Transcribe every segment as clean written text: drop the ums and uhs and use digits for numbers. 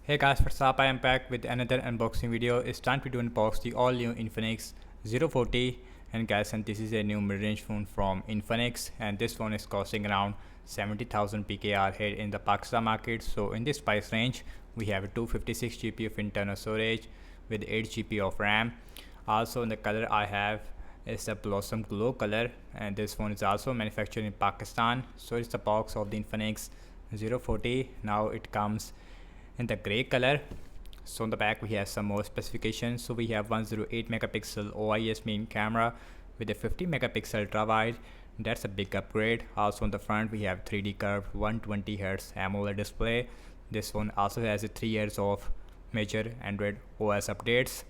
Hey guys, what's up? I am back with another unboxing video. It's time to unbox the all new Infinix 040. And guys, and this is a new mid-range phone from Infinix, and this phone is costing around 70,000 PKR here in the Pakistan market. So in this price range we have a 256 GB of internal storage with 8 GB of RAM. Also in the color I have is the Blossom Glow color, and this phone is also manufactured in Pakistan. So it's the box of the Infinix 040. Now it comes in the gray color. So on the back we have some more specifications. So we have 108 megapixel OIS main camera with a 50 megapixel ultra wide. That's a big upgrade. Also on the front we have 3D curved 120 Hz AMOLED display. This one also has a 3 years of major Android OS updates.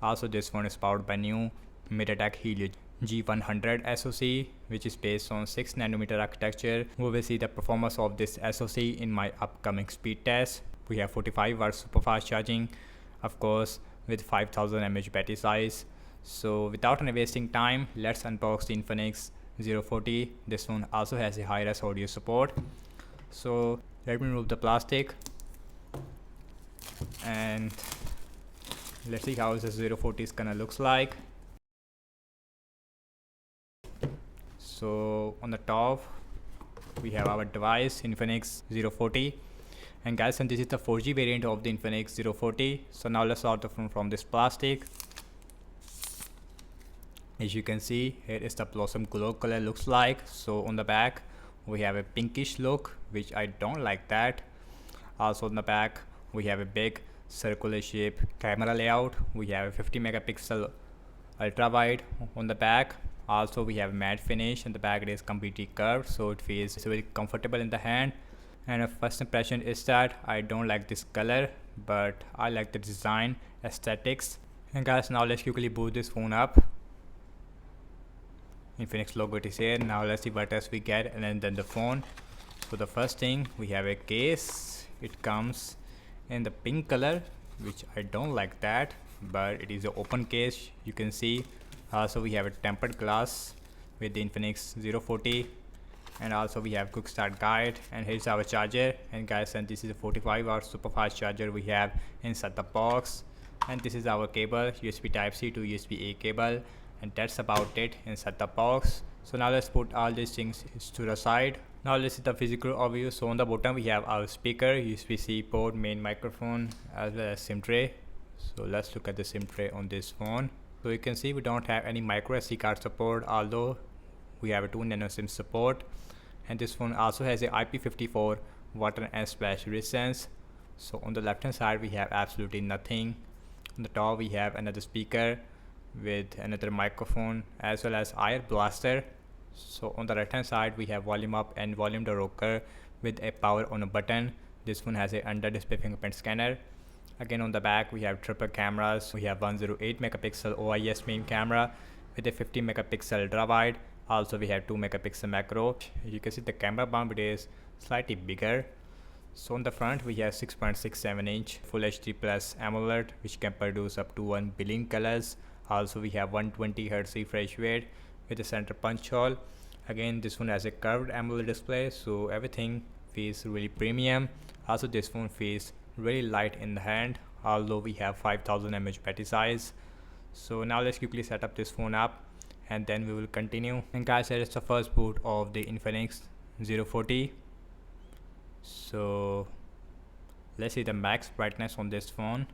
Also this one is powered by new MediaTek Helio G100 SoC, which is based on 6nm architecture. We will see the performance of this SoC in my upcoming speed test. We have 45 watts super fast charging, of course, with 5000 mAh battery size. So without any wasting time, let's unbox the Infinix 040. This one also has a high-res audio support. So let me remove the plastic and let's see how the 040 is gonna looks like. So on the top we have our device Infinix 040, and guys, and this is the 4G variant of the Infinix 040. So now let's start the phone from this plastic. As you can see, here is the Blossom Glow color looks like. So on the back we have a pinkish look, which I don't like that. Also on the back we have a big circular shape camera layout. We have a 50 megapixel ultra wide on the back. Also we have matte finish, and the back it is completely curved, so it feels very comfortable in the hand. And a first impression is that I don't like this color, but I like the design aesthetics. And guys, now let's quickly boot this phone up. Infinix logo is here. Now let's see what else we get, and then the phone. So the first thing, we have a case. It comes in the pink color, which I don't like that, but it is an open case, you can see. Also we have a tempered glass with the Infinix 040, and also we have quick start guide, and here's our charger. And guys, and this is a 45 watt super fast charger we have inside the box. And this is our cable, USB type C to USB A cable, and that's about it inside the box. So now let's put all these things to the side. Now let's see the physical overview. So on the bottom we have our speaker, USB-C port, main microphone, as well as SIM tray. So let's look at the SIM tray on this phone. So you can see we don't have any micro SD card support, although we have a 2 nano SIM support. And this phone also has a IP54 water and splash resistance. So on the left hand side we have absolutely nothing. On the top we have another speaker with another microphone as well as air blaster. So on the right hand side we have volume up and volume down rocker with a power on a button. This one has a under display fingerprint scanner. Again, on the back we have triple cameras. We have 108 megapixel OIS main camera with a 50 megapixel ultra wide. Also we have 2 megapixel macro. You can see the camera bump is slightly bigger. So on the front we have 6.67 inch full HD plus AMOLED, which can produce up to 1 billion colors. Also we have 120 Hz refresh rate with a center punch hole. Again, this one has a curved AMOLED display, so everything feels really premium. Also this phone feels really light in the hand, although we have 5000 mAh battery size. So now let's quickly set up this phone up, and then we will continue. And guys, here is the first boot of the Infinix 040. So let's see the max brightness on this phone.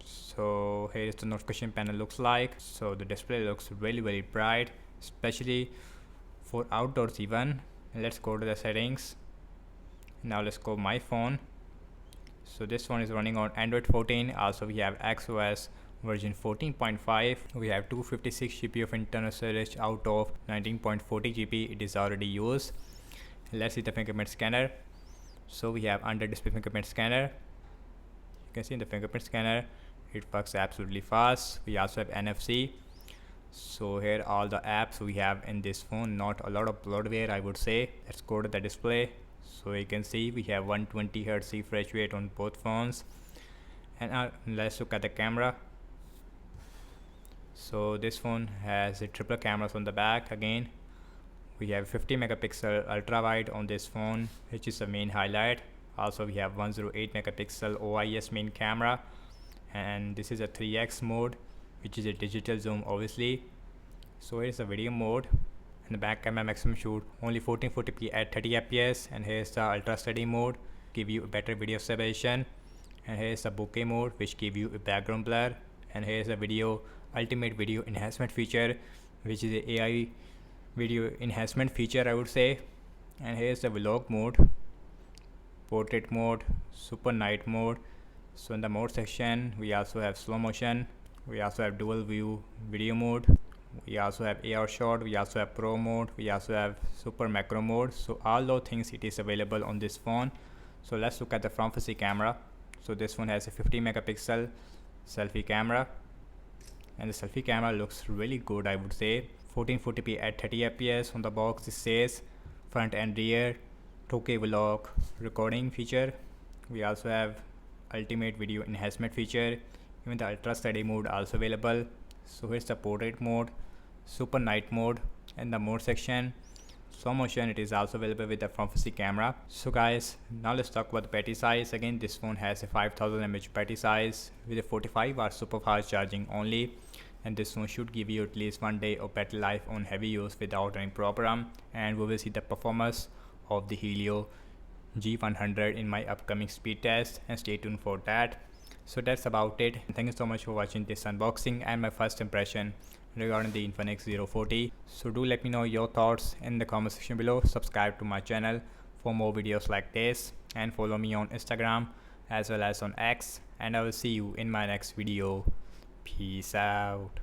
So here is the notification panel looks like. So the display looks really very bright, especially for outdoors even. Let's go to the settings. Now let's go my phone. So this one is running on Android 14. Also we have XOS version 14.5. We have 256 GB of internal storage out of 19.40 GB it is already used. Let's see the fingerprint scanner. So we have under display fingerprint scanner. You can see in the fingerprint scanner it works absolutely fast. We also have NFC. So here all the apps we have in this phone, not a lot of bloatware I would say. Let's go to the display. So you can see we have 120 Hz refresh rate on both phones. And let's look at the camera. So this phone has a triple cameras on the back. Again, we have 50 megapixel ultra wide on this phone, which is the main highlight. Also we have 108 megapixel OIS main camera, and this is a 3x mode, which is a digital zoom obviously. So here's the video mode, and the back camera maximum shoot only 1440p at 30 fps, and here's the ultra steady mode, give you a better video stabilization, and here's the bokeh mode, which give you a background blur, and here's the video ultimate video enhancement feature, which is a AI video enhancement feature I would say. And here's the vlog mode, portrait mode, super night mode. So in the mode section we also have slow motion, we also have dual view video mode, we also have AR shot, we also have pro mode, we also have super macro mode. So all those things it is available on this phone. So let's look at the front facing camera. So this phone has a 50 megapixel selfie camera, and the selfie camera looks really good I would say. 1440p at 30 fps on the box it says. Front and rear 2K vlog recording feature. We also have ultimate video enhancement feature, even the ultra steady mode also available. So here's the portrait mode, super night mode, and the mode section slow motion it is also available with the front facing camera. So guys, now let's talk about the battery size. Again, this phone has a 5000 mAh battery size with a 45 hour super fast charging only, and this phone should give you at least 1 day of battery life on heavy use without running program. And we will see the performance of the Helio G100 in my upcoming speed test, and stay tuned for that. So that's about it. Thank you so much for watching this unboxing and my first impression regarding the Infinix 040. So do let me know your thoughts in the comment section below. Subscribe to my channel for more videos like this, and follow me on Instagram as well as on X, and I will see you in my next video. Peace out.